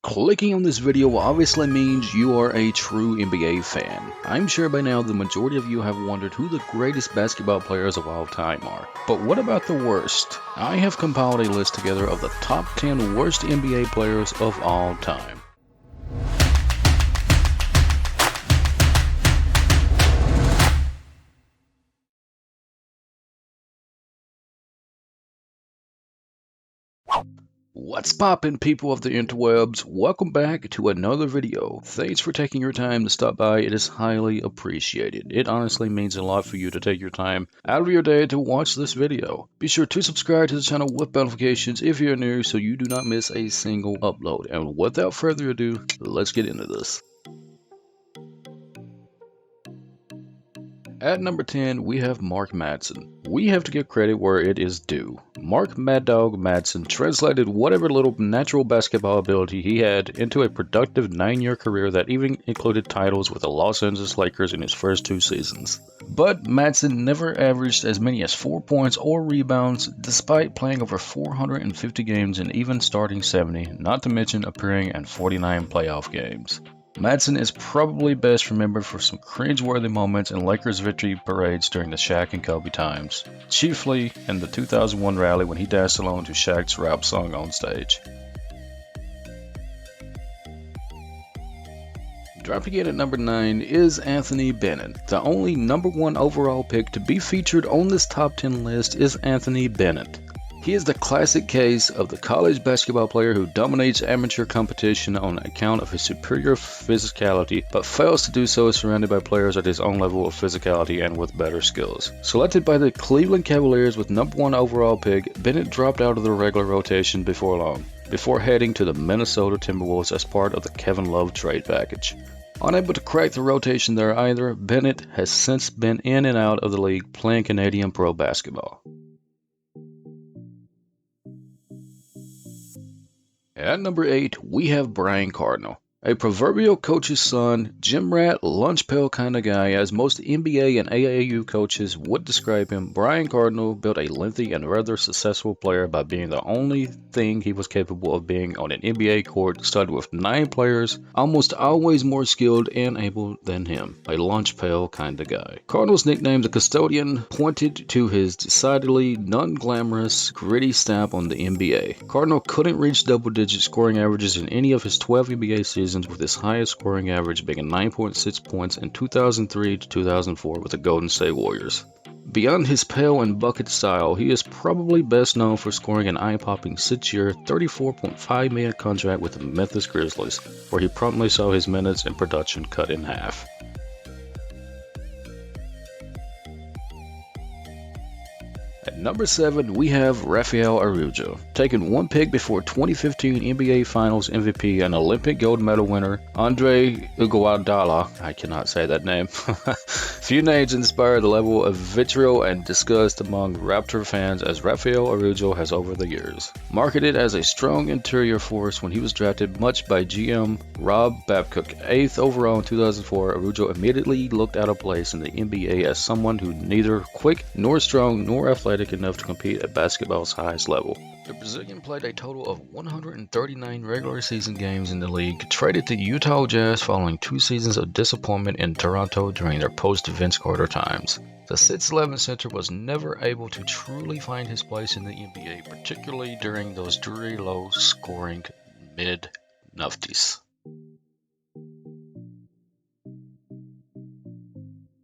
Clicking on this video obviously means you are a true NBA fan. I'm sure by now the majority of you have wondered who the greatest basketball players of all time are. But what about the worst? I have compiled a list together of the top 10 worst NBA players of all time. What's poppin', people of the interwebs? Welcome back to another video. Thanks for taking your time to stop by. It is highly appreciated. It honestly means a lot for you to take your time out of your day to watch this video. Be sure to subscribe to the channel with notifications if you're new so you do not miss a single upload. And without further ado, let's get into this. At number 10, we have Mark Madsen. We have to give credit where it is due. Mark Mad Dog Madsen translated whatever little natural basketball ability he had into a productive 9-year career that even included titles with the Los Angeles Lakers in his first 2 seasons. But Madsen never averaged as many as 4 points or rebounds despite playing over 450 games and even starting 70, not to mention appearing in 49 playoff games. Madsen is probably best remembered for some cringe-worthy moments in Lakers victory parades during the Shaq and Kobe times, chiefly in the 2001 rally when he danced along to Shaq's rap song on stage. Dropping in at number 9 is Anthony Bennett. The only number 1 overall pick to be featured on this top 10 list is Anthony Bennett. He is the classic case of the college basketball player who dominates amateur competition on account of his superior physicality, but fails to do so surrounded by players at his own level of physicality and with better skills. Selected by the Cleveland Cavaliers with number 1 overall pick, Bennett dropped out of the regular rotation before long, before heading to the Minnesota Timberwolves as part of the Kevin Love trade package. Unable to crack the rotation there either, Bennett has since been in and out of the league playing Canadian pro basketball. At number 8, we have Brian Cardinal. A proverbial coach's son, gym rat, lunch pail kind of guy, as most NBA and AAU coaches would describe him. Brian Cardinal built a lengthy and rather successful player by being the only thing he was capable of being on an NBA court studded with 9 players, almost always more skilled and able than him. A lunch pail kind of guy. Cardinal's nickname, the Custodian, pointed to his decidedly non-glamorous, gritty stamp on the NBA. Cardinal couldn't reach double-digit scoring averages in any of his 12 NBA seasons, with his highest scoring average being 9.6 points in 2003 to 2004 with the Golden State Warriors. Beyond his pail and bucket style, he is probably best known for scoring an eye-popping 6-year, $34.5 million contract with the Memphis Grizzlies, where he promptly saw his minutes and production cut in half. At number 7, we have Rafael Araújo. Taken 1 pick before 2015 NBA Finals MVP and Olympic gold medal winner Andre Iguodala, I cannot say that name. Few names inspire the level of vitriol and disgust among Raptor fans as Rafael Araújo has over the years. Marketed as a strong interior force when he was drafted much by GM Rob Babcock, 8th overall in 2004, Araújo immediately looked out of place in the NBA as someone who neither quick nor strong nor athletic enough to compete at basketball's highest level. The Brazilian played a total of 139 regular season games in the league, traded to Utah Jazz following 2 seasons of disappointment in Toronto during their post-Vince Carter times. The 6'11 center was never able to truly find his place in the NBA, particularly during those dreary low-scoring mid-90s.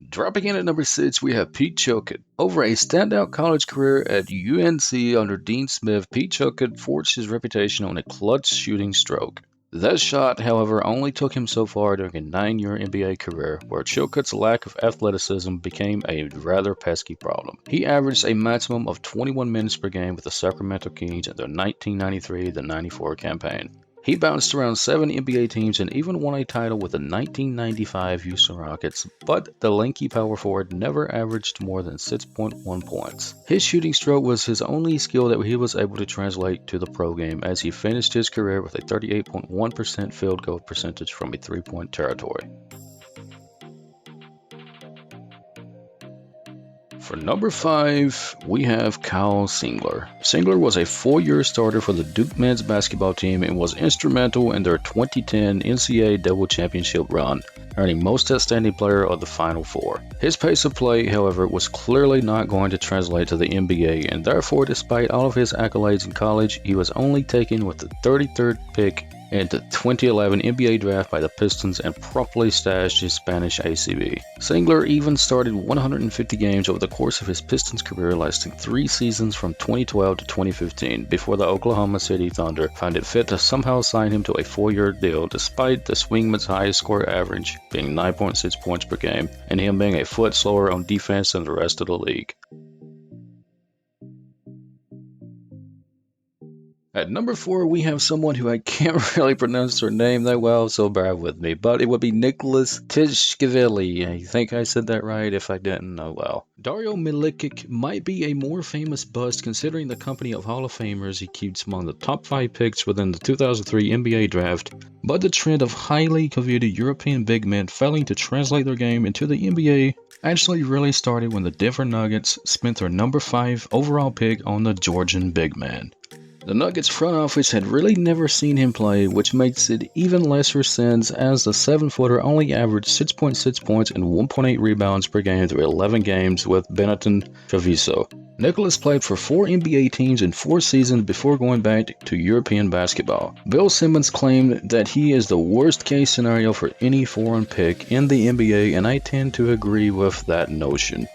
Dropping in at number 6, we have Pete Choquette. Over a standout college career at UNC under Dean Smith, Pete Choquette forged his reputation on a clutch shooting stroke. That shot, however, only took him so far during a 9-year NBA career, where Choquette's lack of athleticism became a rather pesky problem. He averaged a maximum of 21 minutes per game with the Sacramento Kings in the 1993-94 campaign. He bounced around 7 NBA teams and even won a title with the 1995 Houston Rockets, but the lanky power forward never averaged more than 6.1 points. His shooting stroke was his only skill that he was able to translate to the pro game, as he finished his career with a 38.1% field goal percentage from a 3-point territory. For number 5, we have Kyle Singler. Singler was a 4-year starter for the Duke men's basketball team and was instrumental in their 2010 NCAA double championship run, earning Most Outstanding Player of the Final Four. His pace of play, however, was clearly not going to translate to the NBA, and therefore, despite all of his accolades in college, he was only taken with the 33rd pick in the 2011 NBA draft by the Pistons and promptly stashed his Spanish ACB. Singler even started 150 games over the course of his Pistons career, lasting 3 seasons from 2012 to 2015, before the Oklahoma City Thunder found it fit to somehow sign him to a 4-year deal, despite the Swingman's highest score average being 9.6 points per game, and him being a foot slower on defense than the rest of the league. At number 4, we have someone who I can't really pronounce their name that well, so bear with me, but it would be Nicholas Tishkevili. I think I said that right. If I didn't, oh well. Dario Milicic might be a more famous bust considering the company of Hall of Famers he keeps among the top 5 picks within the 2003 NBA draft, but the trend of highly coveted European big men failing to translate their game into the NBA actually really started when the Denver Nuggets spent their number 5 overall pick on the Georgian big man. The Nuggets front office had really never seen him play, which makes it even lesser sense as the 7-footer only averaged 6.6 points and 1.8 rebounds per game through 11 games with Benetton Treviso. Nicholas played for 4 NBA teams in 4 seasons before going back to European basketball. Bill Simmons claimed that he is the worst case scenario for any foreign pick in the NBA, and I tend to agree with that notion.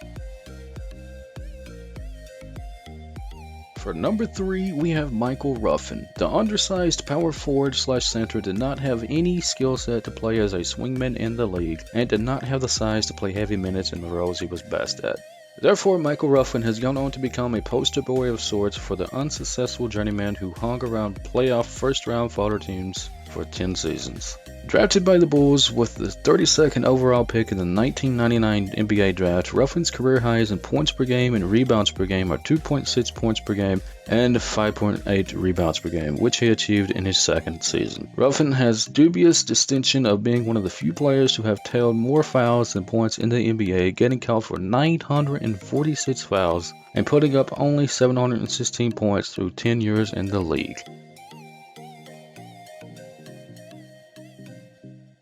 For number 3, we have Michael Ruffin. The undersized power forward / center did not have any skill set to play as a swingman in the league, and did not have the size to play heavy minutes in the roles he was best at. Therefore, Michael Ruffin has gone on to become a poster boy of sorts for the unsuccessful journeyman who hung around playoff first-round fodder teams for 10 seasons. Drafted by the Bulls with the 32nd overall pick in the 1999 NBA draft, Ruffin's career highs in points per game and rebounds per game are 2.6 points per game and 5.8 rebounds per game, which he achieved in his second season. Ruffin has dubious distinction of being one of the few players who have tailed more fouls than points in the NBA, getting called for 946 fouls and putting up only 716 points through 10 years in the league.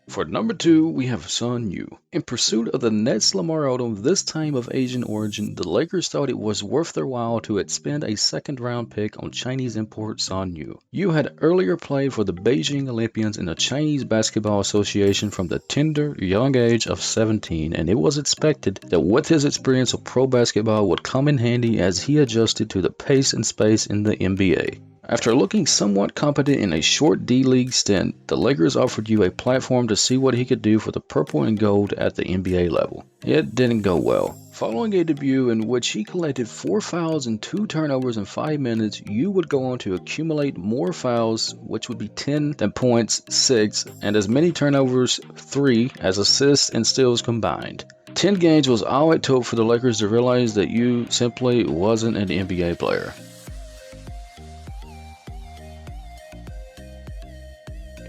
For number 2, we have Sun Yu. In pursuit of the Nets Lamar Odom, this time of Asian origin, the Lakers thought it was worth their while to expend a 2nd-round pick on Chinese import Sun Yu. Yu had earlier played for the Beijing Olympians in the Chinese Basketball Association from the tender young age of 17, and it was expected that with his experience of pro basketball would come in handy as he adjusted to the pace and space in the NBA. After looking somewhat competent in a short D-League stint, the Lakers offered Yu a platform to see what he could do for the purple and gold at the NBA level. It didn't go well. Following a debut in which he collected 4 fouls and 2 turnovers in 5 minutes, Yu would go on to accumulate more fouls, which would be 10 than points, 6, and as many turnovers, 3, as assists and steals combined. 10 games was all it took for the Lakers to realize that Yu simply wasn't an NBA player.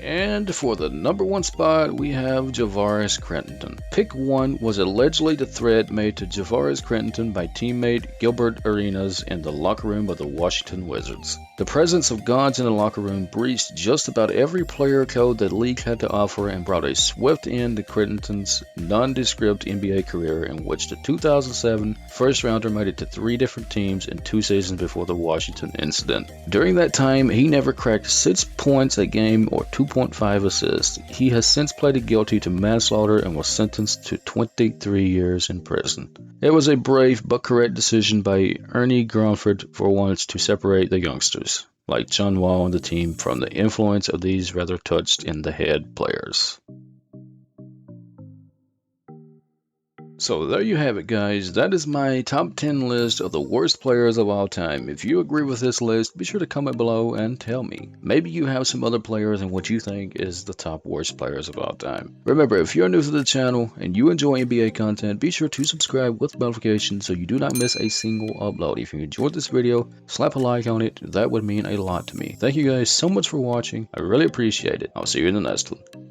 And for the number 1 spot, we have Javaris Crittenton. Pick 1 was allegedly the threat made to Javaris Crittenton by teammate Gilbert Arenas in the locker room of the Washington Wizards. The presence of gods in the locker room breached just about every player code that the league had to offer and brought a swift end to Crittenton's nondescript NBA career, in which the 2007 first-rounder made it to 3 different teams in 2 seasons before the Washington incident. During that time, he never cracked 6 points a game or 2.5 assists. He has since pleaded guilty to manslaughter and was sentenced to 23 years in prison. It was a brave but correct decision by Ernie Grunford for once to separate the youngsters, like John Wall and the team, from the influence of these rather touched-in-the-head players. So there you have it, guys. That is my top 10 list of the worst players of all time. If you agree with this list, be sure to comment below and tell me. Maybe you have some other players and what you think is the top worst players of all time. Remember, if you're new to the channel and you enjoy NBA content, be sure to subscribe with notifications so you do not miss a single upload. If you enjoyed this video, slap a like on it. That would mean a lot to me. Thank you guys so much for watching. I really appreciate it. I'll see you in the next one.